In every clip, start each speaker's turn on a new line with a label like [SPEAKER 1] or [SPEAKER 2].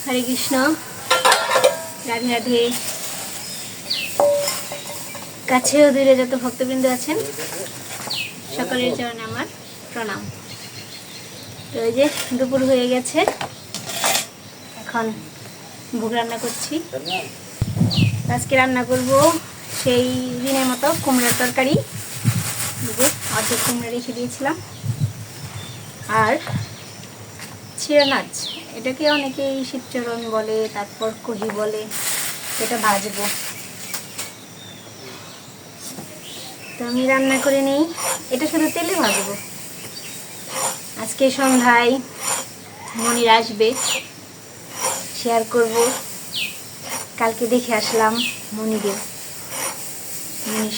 [SPEAKER 1] হরে কৃষ্ণ, রাধে রাধে। কাছেও দূরে যত ভক্তবৃন্দ আছেন সকলের চরণে আমার প্রণাম। তো এই যে দুপুর হয়ে গেছে, এখন ভোগ রান্না করছি। আজকে রান্না করব সেই দিনের মতো কুমড়ার তরকারি। যে অর্ধেক কুমড়া রেখে দিয়েছিলাম, আর ছিঁড়া নাচ, এটাকে অনেকেই শীতচরণ বলে, তারপর কহি বলে। এটা ভাজবো। তো আমি রান্না করে নিই, এটা শুধু তেলে ভাজবো। আজকে সন্ধ্যায় মনির আসবে, শেয়ার করব। কালকে দেখে আসলাম মনিদের, মনির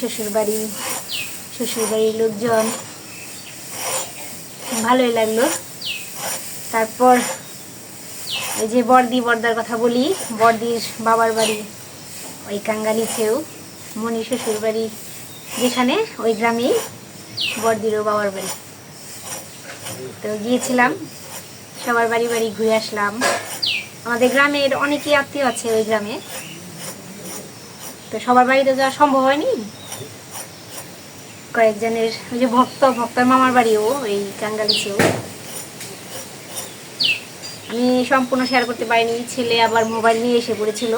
[SPEAKER 1] শ্বশুরবাড়ির লোকজন, ভালোই লাগলো। তারপর এই যে বর্দার কথা বলি, বর্দির বাবার বাড়ি ওই কাঙ্গালিছেও, মনির শ্বশুরবাড়ি যেখানে ওই গ্রামেই বর্দিরও বাবার বাড়ি। তো গিয়েছিলাম, সবার বাড়ি বাড়ি ঘুরে আসলাম। আমাদের গ্রামের অনেকেই আত্মীয় আছে ওই গ্রামে, তো সবার বাড়িতে যাওয়া সম্ভব হয়নি। কয়েকজনের ওই যে ভক্তর মামার বাড়িও ওই কাঙ্গালিছেও। আমি সম্পূর্ণ শেয়ার করতে পারিনি, ছেলে আবার মোবাইল নিয়ে এসে পড়েছিল।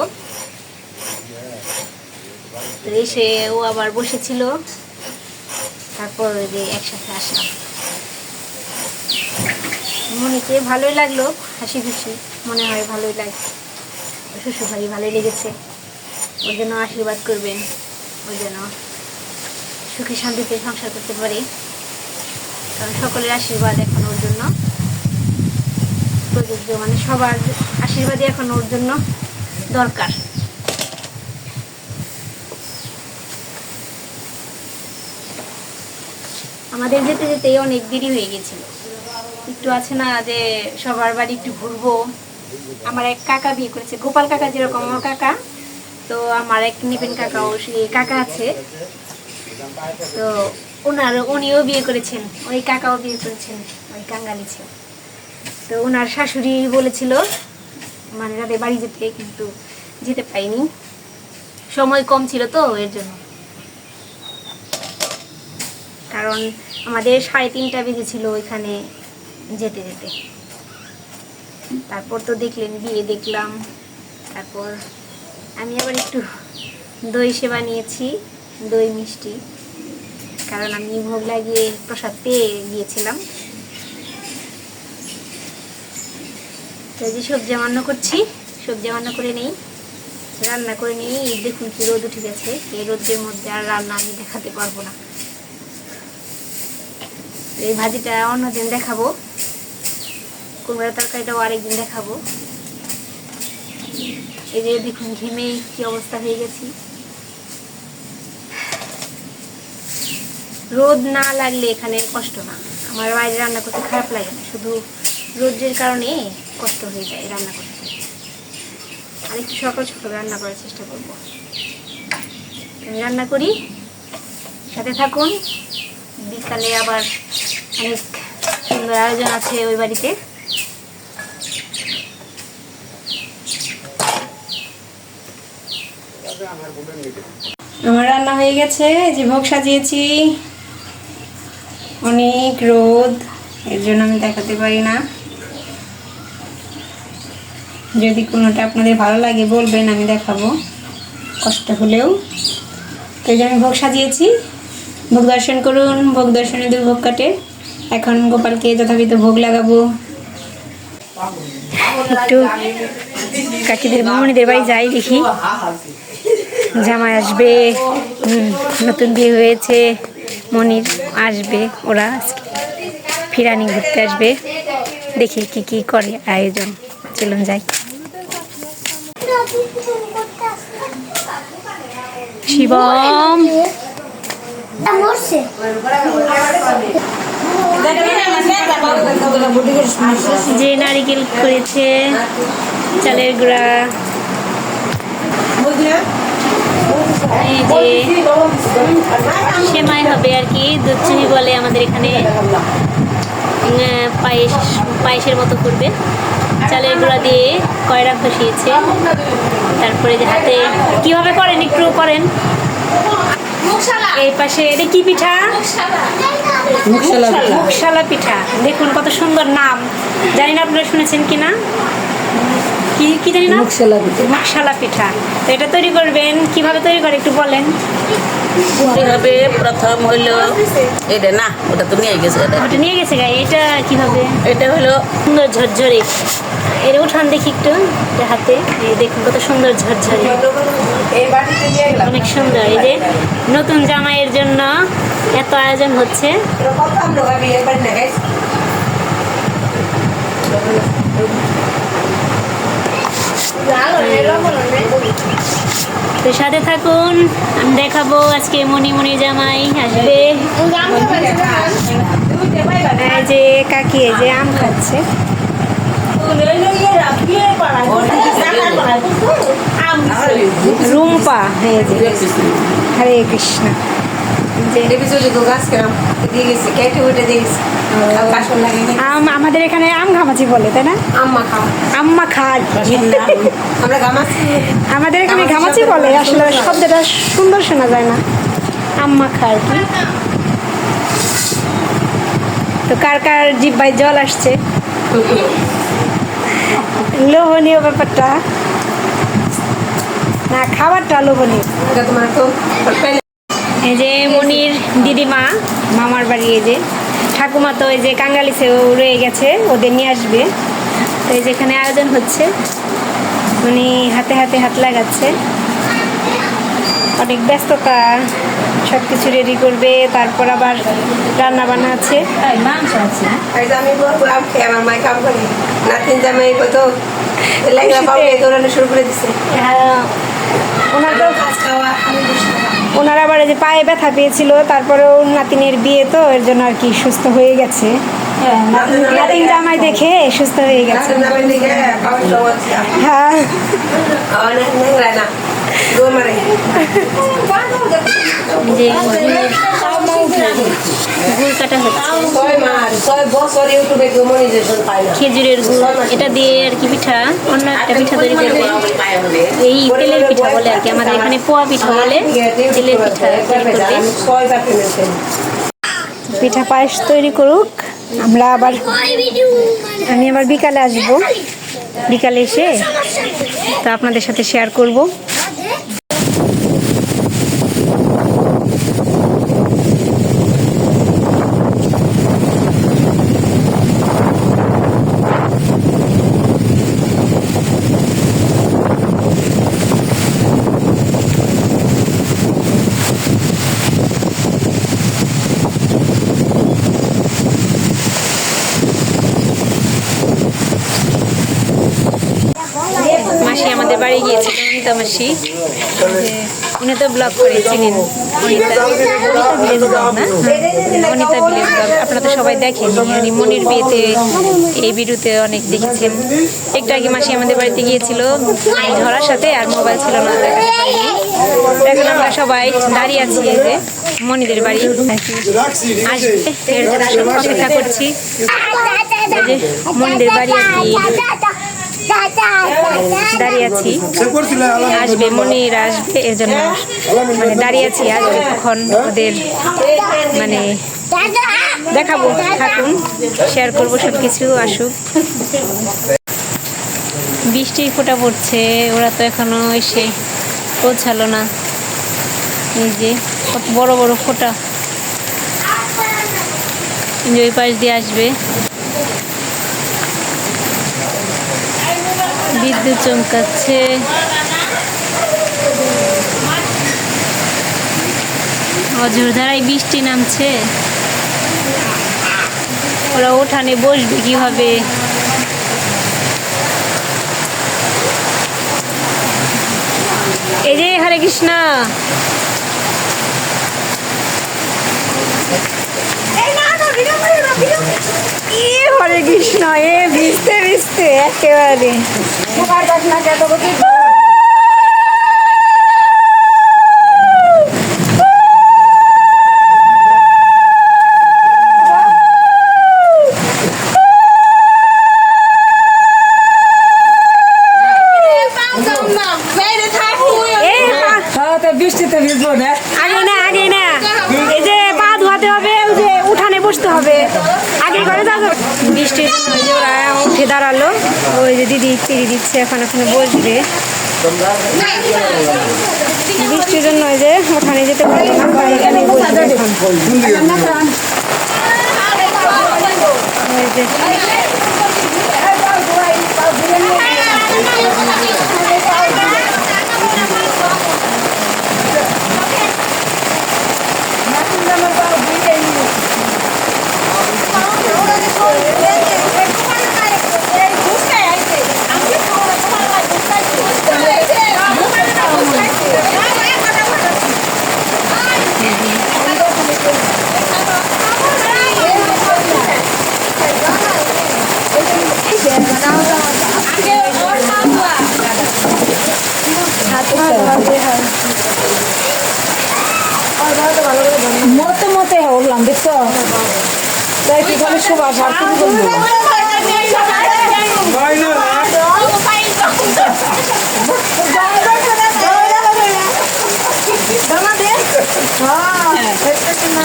[SPEAKER 1] তো এসে ও আবার বসেছিল, তারপর ওই যে একসাথে আসলাম। মনিকে ভালোই লাগলো, হাসি খুশি মনে হয়, ভালোই লাগছে। শ্বশুরবাড়ি ভালোই লেগেছে। ওর জন্য আশীর্বাদ করবেন, ওর জন্য সুখে শান্তিতে সংসার করতে পারে, কারণ সকলের আশীর্বাদ এখন ওর জন্য প্রযোজ্য, মানে সবার আশীর্বাদই এখন ওর জন্য দরকার। আমাদের যেতে যেতে অনেক দেরি হয়ে গেছিল। একটু আছে না যে সবার বাড়ি একটু ঘুরবো। আমার এক কাকা বিয়ে করেছে, গোপাল কাকা যেরকম আমার কাকা, তো আমার এক নিপেন কাকাও সেই কাকা আছে। তো উনিও বিয়ে করেছেন, ওই কাকাও বিয়ে করেছেন ওই কাঙ্গালিছে। তো ওনার শাশুড়ি বলেছিল মানে রাতে বাড়ি যেতে, কিন্তু যেতে পাইনি, সময় কম ছিল তো এর জন্য। কারণ আমাদের 3:30 বেজেছিল ওইখানে যেতে যেতে। তারপর তো দেখলেন বিয়ে দেখলাম। তারপর আমি আবার একটু দই সেবা নিয়েছি, দই মিষ্টি, কারণ আমি ভোগ লাগিয়ে প্রসাদ পেয়ে গিয়েছিলাম। তো এই যে সবজি রান্না করছি, সবজি রান্না করে নেই, রান্না করে নিই। দেখুন কি রোদ উঠে গেছে, এই রোদের মধ্যে আর রান্না আমি দেখাতে পারবো না। এই ভাজিটা অন্যদিন দেখাবো, কুমড়ার তরকারিটাও আরেকদিন দেখাবো। এই যে দেখুন ঘেমে কি অবস্থা হয়ে গেছি। রোদ না লাগলে এখানে কষ্ট না, আমার বাইরে রান্না করতে খারাপ লাগে না, শুধু রোদের কারণে কষ্ট হয়ে যায় রান্না করতে। আর একটু সকাল সকাল রান্না করার চেষ্টা করব। আমি রান্না করি, সাথে থাকুন। বিকালে আবার অনেক সুন্দর আয়োজন আছে ওই বাড়িতে। আমার রান্না হয়ে গেছে, যে ভোগ সাজিয়েছি। অনেক রোদ, এর জন্য আমি দেখাতে পারি না। যদি কোনোটা আপনাদের ভালো লাগে বলবেন, আমি দেখাবো কষ্ট হলেও। তো এই যে আমি ভোগ সাজিয়েছি, ভোগ দর্শন করুন। ভোগ দর্শনে দুর্ভোগ কাটে। এখন গোপালকে যথাবিধ ভোগ লাগাবো। একটু কাকিদের মনিদের বাড়ি যাই, দেখি জামাই আসবে, নতুন বিয়ে হয়েছে, মনির আসবে, ওরা ফিরানি ঘুরতে আসবে। দেখি কি কি করে আয়োজন, চলুন যাই। শিবম যে নারিকেল করেছে, চালের গুঁড়া, এই যে সেমাই হবে আর কি, দুধ চিনি বলে আমাদের এখানে। পায়েস পায়েসের মতো করবে। চালের গুঁড়া দিয়ে কয়রা খসিয়েছে, তারপরে যে হাতে কিভাবে করেন একটু করেন। এই পাশে এটা কি পিঠা? মুখশালা পিঠা। দেখুন কত সুন্দর নাম, জানি না আপনারা শুনেছেন কিনা। কি কি জানি না, মুখশালা পিঠা। তো এটা তৈরি করবেন, কিভাবে তৈরি করে একটু বলেন।
[SPEAKER 2] কিভাবে প্রথম হইলো এটা না, ওটা তো নিয়ে গেছে,
[SPEAKER 1] ওটা নিয়ে গেছে গায়ে। এটা কিভাবে?
[SPEAKER 2] এটা হলো
[SPEAKER 1] সুন্দর ঝরঝরে। এর উঠান দেখি একটু হাতে, এই দেখুন কত সুন্দর ঝরঝরে, অনেক সুন্দর। এই যে নতুন জামাইয়ের জন্য এত আয়োজন হচ্ছে। তো সাথে থাকুন, আমি দেখাবো আজকে মনি জামাই আসবে। এই যে কাকি এই যে আম খাচ্ছে। রুম্পা, হরে কৃষ্ণ। আম আমাদের এখানে আম ঘামাচি বলে, তাই না? আম্মা খা। আমাদের এখানে ঘামাচি বলে, আসলে শব্দটা সুন্দর শোনা যায় না। আম্মা খা আর কি। তো কার কার জিহ্বায় জল আসছে, লোভনীয় ব্যাপারটা না, খাবারটা লোভনীয়। এই যে মনির দিদিমা মামার বাড়ি, এই যে ঠাকুমা তো এই যে কাঙ্গালিসেও রয়ে গেছে, ওদের নিয়ে আসবে। তো এই যেখানে আয়োজন হচ্ছে, উনি হাতে হাতে হাত লাগাচ্ছে, অনেক ব্যস্ততা, সব কিছু রেডি করবে। তারপর আবার রান্না বান্না আছে, মাংস আছে। ওনার আবার এই যে পায়ে ব্যথা পেয়েছিল, তারপরেও নাতিনের বিয়ে তো এর জন্য আর কি সুস্থ হয়ে গেছে। নাতিন জামাই দেখে সুস্থ হয়ে গেছে। হ্যাঁ, যে গুড় কাটা হচ্ছে, খেজুরের গুড়, এটা দিয়ে আর কি পিঠা, অন্য একটা পিঠা তৈরি করবে। এই তেলের পিঠা বলে আর কি, আমাদের এখানে পোয়া পিঠা বলে, তেলের পিঠা তৈরি করবে। পিঠা পায়েস তৈরি করুক, আমি আবার বিকালে আসবো, বিকালে এসে তো আপনাদের সাথে শেয়ার করব। মাসি আমাদের বাড়ি গিয়েছিল, অনিতা মাসি, উনি তো ব্লগ করে চিনেন, অনিতা ভিলেজ ব্লগ না, অনিতা ভিলেজ ব্লগ, আপনারা তো সবাই দেখেন। উনি মনির বিয়েতে এই ভিডিওতে অনেক দেখেছেন। একটু আগে মাসি আমাদের বাড়িতে গিয়েছিল ঝড়ার সাথে, আর মোবাইল ছিল না, দেখাতে পারিনি। এখন আমরা সবাই দাঁড়িয়ে আছি এই যে মনিদের বাড়ি আসবে, এর জন্য সব অপেক্ষা করছি। এই যে মনিদের বাড়ি আর কি দাঁড়িয়ে আছি, আসবে মনির আসবে, এর জন্য মানে দাঁড়িয়ে আছি। আসবে কখন ওদের মানে দেখাবো, থাকুন, শেয়ার করবো সব কিছু, আসুক। বৃষ্টির ফোঁটা পড়ছে, ওরা তো এখনো এসে পৌঁছালো না। এই যে কত বড় বড় ফোঁটা, ওই পাশ দিয়ে আসবে। বিদ্যুৎ চমকাচ্ছে, অঝোরধারায় বৃষ্টি নামছে। ওরা উঠানে বসবে কিভাবে? এই যে হরে কৃষ্ণ, হরে কৃষ্ণ, এ ভিজতে ভিজতে একেবারে
[SPEAKER 3] বৃষ্টিতে ভিজবো না।
[SPEAKER 1] আগে না এই যে পা ধোয়াতে হবে, ওই যে উঠানে বসতে হবে, আগে করে যাবো। বৃষ্টির জন্য ওই যে ওরা উঠে দাঁড়ালো, ওই যে দিদি পিড়ি দিচ্ছে, এখন ওখানে বসবে। বৃষ্টির জন্য ওই যে ওখানে যেতে পারবে না, তাই এখানে বসবে এখন। ওই যে
[SPEAKER 3] মতে মতে হলাম, দেখছো? তাই কি বলে সুভাষ আর তুমি বলবো?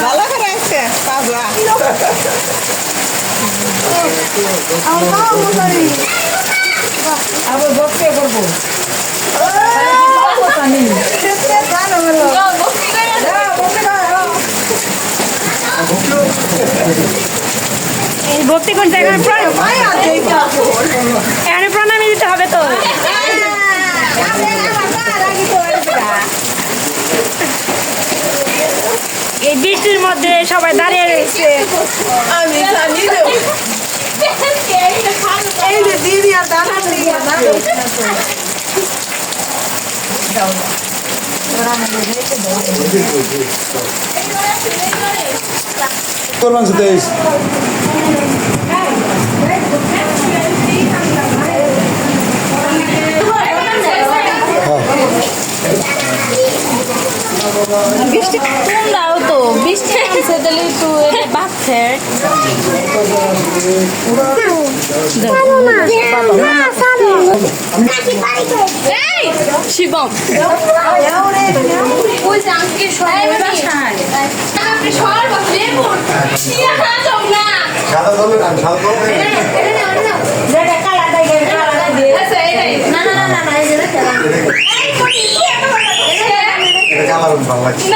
[SPEAKER 4] ভালো করে আছে পাগলা
[SPEAKER 3] আবার বসতে করবো।
[SPEAKER 1] এই ভক্তি করছে, এখানে এখানে প্রণামী দিতে হবে তো। এই বৃষ্টির মধ্যে সবাই দাঁড়িয়ে রয়েছে।
[SPEAKER 4] আমি জানি না এই যে দিদি আর দাদা
[SPEAKER 5] Kurban seteis.
[SPEAKER 2] বৃষ্টি তোমরাও তো বৃষ্টি আছে তাহলে একটু বাচ্চা শিবম
[SPEAKER 5] সাদা দলে না সাদা দলে এটা কালার ভালো লাগছে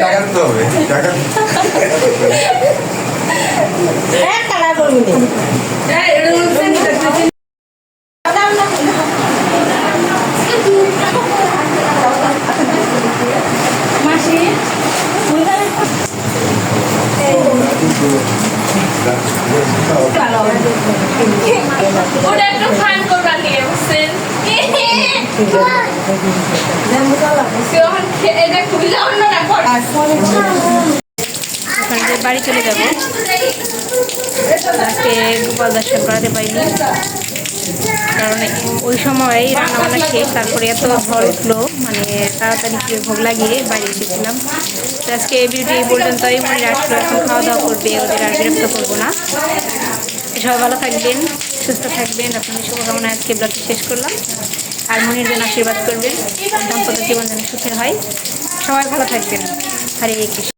[SPEAKER 5] টাকা দিতে হবে টাকা
[SPEAKER 6] ওটা একটু ফান করবার নিয়ে বুঝছেন এটা খুবই অন্য রাখো
[SPEAKER 1] ওখানে যে বাড়ি চলে যাবো। আজকে গোপাল দর্শন করাতে পারিনি, কারণ ওই সময় রান্নাবান্না শেষ, তারপরে এত ঝড় উঠলো, মানে তাড়াতাড়ি করে ভোগ লাগিয়ে বাড়ি এসেছিলাম। তো আজকে এই ভিডিও এই পর্যন্তই। মনে আসলো এখন খাওয়া দাওয়া করবে, ওদের আর বিরক্ত করবো না। সবাই ভালো থাকবেন, সুস্থ থাকবেন, আপনাদের শুভকামনা আজকে ব্লগটি শেষ করলাম। আর মনের জন্য আশীর্বাদ করবেন, দাম্পত্য জীবন যেন সুখের হয়। সবাই ভালো থাকবেন। হরে কৃষ্ণ।